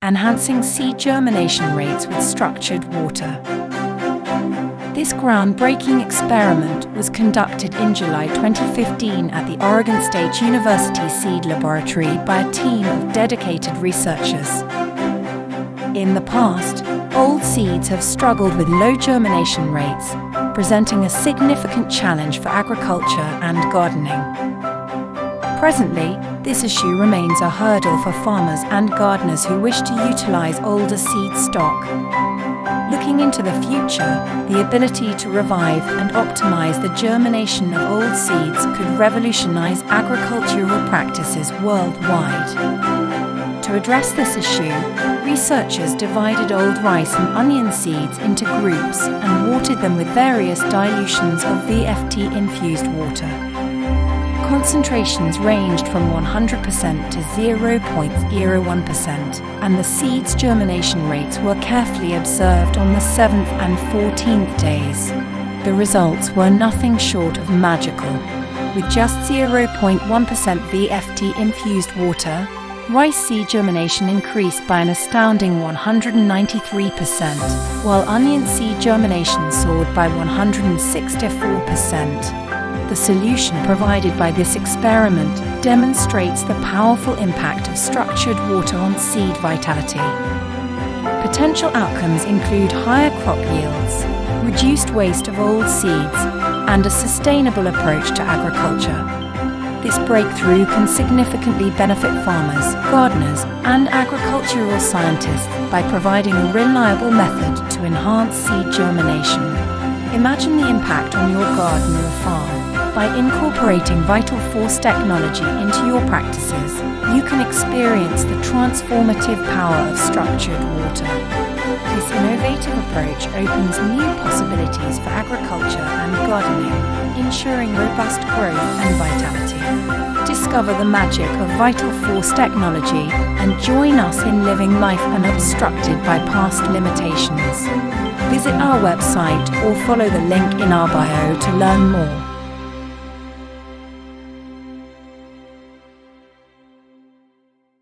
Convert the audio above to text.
enhancing seed germination rates with structured water. This groundbreaking experiment was conducted in July 2015 at the Oregon State University Seed Laboratory by a team of dedicated researchers. In the past, old seeds have struggled with low germination rates, presenting a significant challenge for agriculture and gardening. Presently, this issue remains a hurdle for farmers and gardeners who wish to utilize older seed stock. Looking into the future, the ability to revive and optimize the germination of old seeds could revolutionize agricultural practices worldwide. To address this issue, researchers divided old rice and onion seeds into groups and watered them with various dilutions of VFT-infused water. Concentrations ranged from 100% to 0.01%, and the seeds' germination rates were carefully observed on the 7th and 14th days. The results were nothing short of magical. With just 0.1% VFT-infused water, rice seed germination increased by an astounding 193%, while onion seed germination soared by 164%. The solution provided by this experiment demonstrates the powerful impact of structured water on seed vitality. Potential outcomes include higher crop yields, reduced waste of old seeds, and a sustainable approach to agriculture. This breakthrough can significantly benefit farmers, gardeners, and agricultural scientists by providing a reliable method to enhance seed germination. Imagine the impact on your garden or farm. By incorporating Vital Force technology into your practices, you can experience the transformative power of structured water. This innovative approach opens new possibilities for agriculture and gardening, ensuring robust growth and vitality. Discover the magic of Vital Force technology and join us in living life unobstructed by past limitations. Visit our website or follow the link in our bio to learn more.